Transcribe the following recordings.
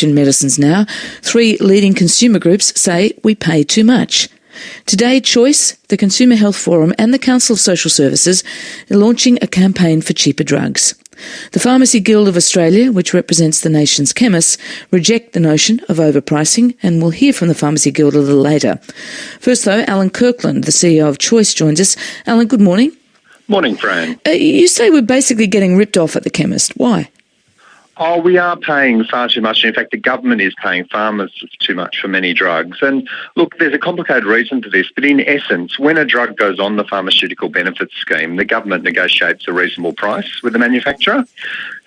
medicines now. 3 leading consumer groups say we pay too much. Today, Choice, the Consumer Health Forum and the Council of Social Services are launching a campaign for cheaper drugs. The Pharmacy Guild of Australia, which represents the nation's chemists, reject the notion of overpricing, and we'll hear from the Pharmacy Guild a little later. First, though, Alan Kirkland, the CEO of Choice, joins us. Alan, good morning. Morning, Fran. You say we're basically getting ripped off at the chemist. Why? Oh, we are paying far too much. In fact, the government is paying pharmacists too much for many drugs. And look, there's a complicated reason for this, but in essence, when a drug goes on the pharmaceutical benefits scheme, the government negotiates a reasonable price with the manufacturer,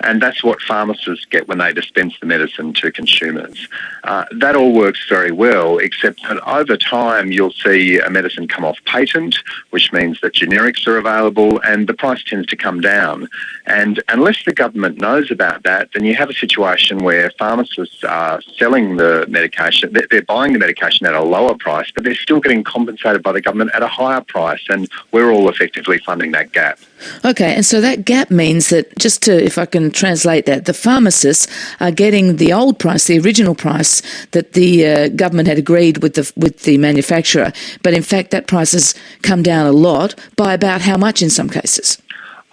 and that's what pharmacists get when they dispense the medicine to consumers. That all works very well, except that over time you'll see a medicine come off patent, which means that generics are available and the price tends to come down. And unless the government knows about that, then you have a situation where pharmacists are selling the medication, they're buying the medication at a lower price, but they're still getting compensated by the government at a higher price, and we're all effectively funding that gap. Okay, and so that gap means that, if I can translate that, the pharmacists are getting the old price, the original price that the government had agreed with the manufacturer, but in fact that price has come down a lot, by about how much in some cases?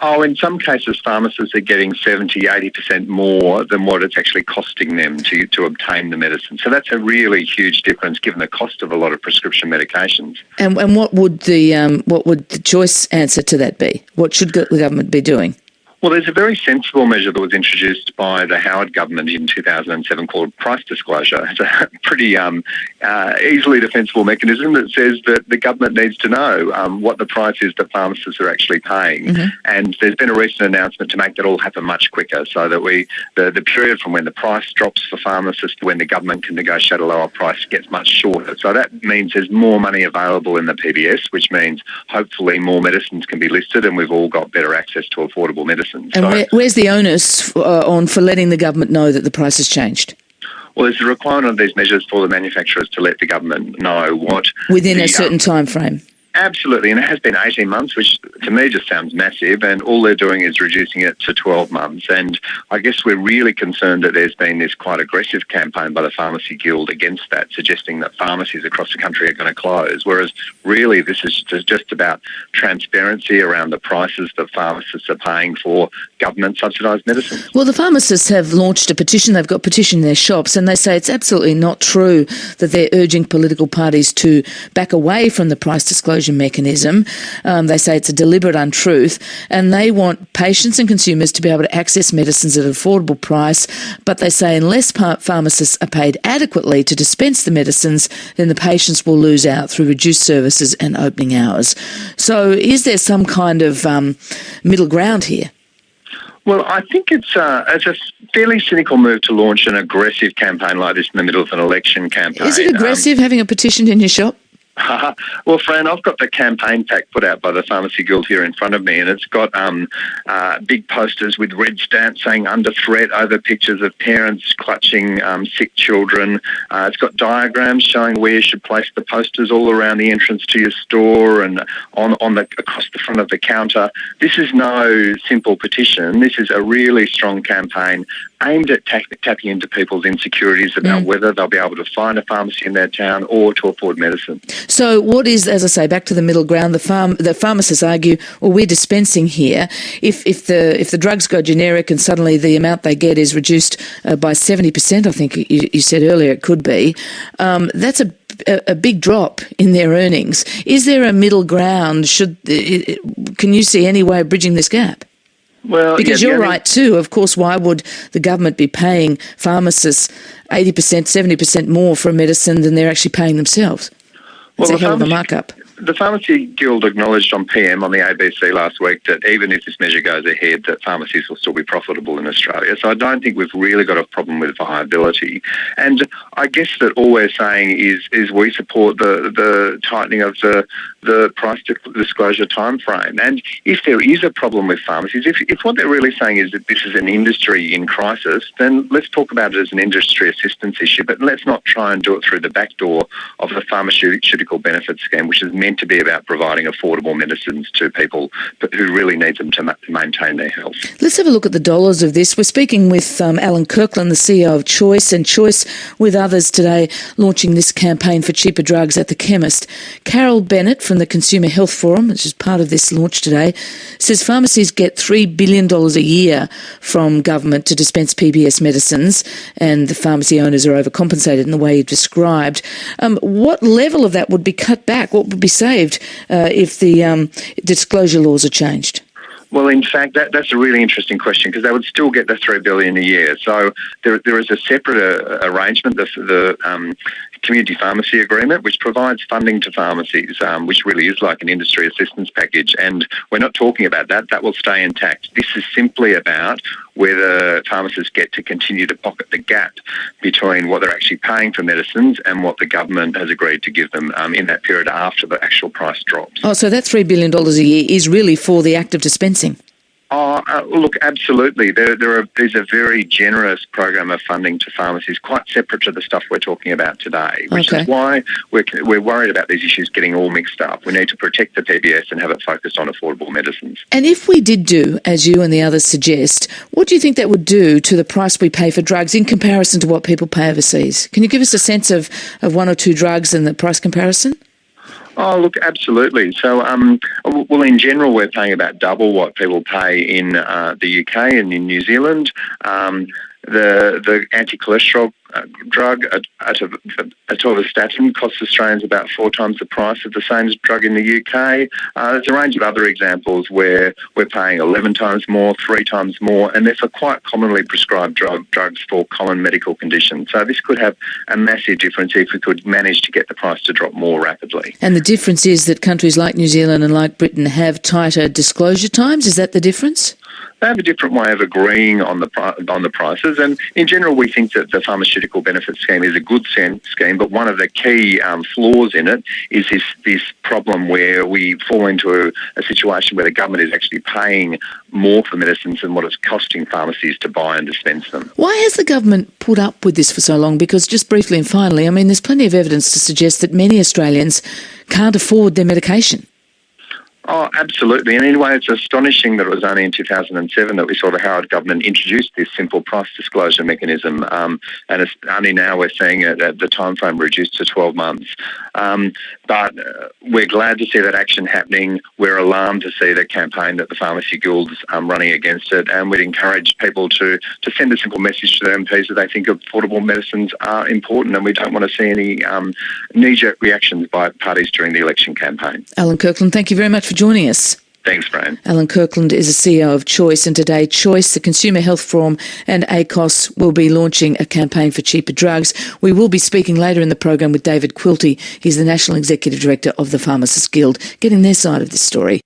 Oh, in some cases, pharmacists are getting 70, 80% more than what it's actually costing them to obtain the medicine. So that's a really huge difference given the cost of a lot of prescription medications. And what would the Choice answer to that be? What should the government be doing? Well, there's a very sensible measure that was introduced by the Howard government in 2007 called price disclosure. It's a pretty easily defensible mechanism that says that the government needs to know what the price is that pharmacists are actually paying. Mm-hmm. And there's been a recent announcement to make that all happen much quicker, so that the period from when the price drops for pharmacists to when the government can negotiate a lower price gets much shorter. So that means there's more money available in the PBS, which means hopefully more medicines can be listed and we've all got better access to affordable medicine. And where's the onus for letting the government know that the price has changed? Well, there's a requirement of these measures for the manufacturers to let the government know what... Within a certain time frame? Absolutely, and it has been 18 months, which to me just sounds massive, and all they're doing is reducing it to 12 months. And I guess we're really concerned that there's been this quite aggressive campaign by the Pharmacy Guild against that, suggesting that pharmacies across the country are going to close, whereas really this is just about transparency around the prices that pharmacists are paying for government-subsidised medicine. Well, the pharmacists have launched a petition. They've got petition in their shops, and they say it's absolutely not true that they're urging political parties to back away from the price disclosure mechanism. They say it's a deliberate untruth, and they want patients and consumers to be able to access medicines at an affordable price, but they say unless pharmacists are paid adequately to dispense the medicines, then the patients will lose out through reduced services and opening hours. So is there some kind of middle ground here? Well, I think it's a fairly cynical move to launch an aggressive campaign like this in the middle of an election campaign. Is it aggressive having a petition in your shop? Well, Fran, I've got the campaign pack put out by the Pharmacy Guild here in front of me, and it's got big posters with red stamps saying under threat over pictures of parents clutching sick children. It's got diagrams showing where you should place the posters all around the entrance to your store and across the front of the counter. This is no simple petition. This is a really strong campaign aimed at tapping into people's insecurities about whether they'll be able to find a pharmacy in their town or to afford medicine. So what is, as I say, back to the middle ground, the pharmacists argue, well, we're dispensing here. If the drugs go generic and suddenly the amount they get is reduced by 70%, I think you said earlier it could be, that's a big drop in their earnings. Is there a middle ground? Can you see any way of bridging this gap? Well, because you're right too. Of course, why would the government be paying pharmacists 80%, 70% more for a medicine than they're actually paying themselves? It's a hell of a markup. The Pharmacy Guild acknowledged on PM on the ABC last week that even if this measure goes ahead, that pharmacies will still be profitable in Australia. So I don't think we've really got a problem with viability. And I guess that all we're saying is we support the tightening of the price disclosure time frame. And if there is a problem with pharmacies, if what they're really saying is that this is an industry in crisis, then let's talk about it as an industry assistance issue, but let's not try and do it through the back door of the pharmaceutical benefits scheme, which has many meant to be about providing affordable medicines to people who really need them to maintain their health. Let's have a look at the dollars of this. We're speaking with Alan Kirkland, the CEO of Choice, and Choice with others today launching this campaign for cheaper drugs at the chemist. Carol Bennett from the Consumer Health Forum, which is part of this launch today, says pharmacies get $3 billion a year from government to dispense PBS medicines, and the pharmacy owners are overcompensated in the way you've described. What level of that would be cut back? What would be saved if the disclosure laws are changed? Well, in fact, that's a really interesting question because they would still get the $3 billion a year. So there is a separate arrangement, the Community Pharmacy Agreement, which provides funding to pharmacies, which really is like an industry assistance package. And we're not talking about that. That will stay intact. This is simply about whether pharmacists get to continue to pocket the gap between what they're actually paying for medicines and what the government has agreed to give them in that period after the actual price drops. Oh, so that $3 billion a year is really for the act of dispensing? Look, absolutely. There's a very generous program of funding to pharmacies, quite separate to the stuff we're talking about today, which is why we're worried about these issues getting all mixed up. We need to protect the PBS and have it focused on affordable medicines. And if we did do, as you and the others suggest, what do you think that would do to the price we pay for drugs in comparison to what people pay overseas? Can you give us a sense of one or two drugs and the price comparison? Oh, look, absolutely. So, well, in general, we're paying about double what people pay in the UK and in New Zealand. The anti-cholesterol drug, atorvastatin, costs Australians about 4 times the price of the same drug in the UK. There's a range of other examples where we're paying 11 times more, 3 times more, and they're for quite commonly prescribed drugs for common medical conditions. So this could have a massive difference if we could manage to get the price to drop more rapidly. And the difference is that countries like New Zealand and like Britain have tighter disclosure times. Is that the difference? They have a different way of agreeing on the prices, and in general we think that the pharmaceutical benefit scheme is a good scheme, but one of the key flaws in it is this problem where we fall into a situation where the government is actually paying more for medicines than what it's costing pharmacies to buy and dispense them. Why has the government put up with this for so long? Because just briefly and finally, I mean, there's plenty of evidence to suggest that many Australians can't afford their medication. Oh, absolutely. And in a way, it's astonishing that it was only in 2007 that we saw the Howard government introduce this simple price disclosure mechanism. And it's only now we're seeing the time frame reduced to 12 months. But we're glad to see that action happening. We're alarmed to see the campaign that the Pharmacy Guild's running against it. And we'd encourage people to send a simple message to their MPs that they think affordable medicines are important, and we don't want to see any knee-jerk reactions by parties during the election campaign. Alan Kirkland, thank you very much for joining us. Thanks, Fran. Alan Kirkland is the CEO of Choice, and today Choice, the Consumer Health Forum and ACOS will be launching a campaign for cheaper drugs. We will be speaking later in the program with David Quilty. He's the National Executive Director of the Pharmacists Guild, getting their side of this story.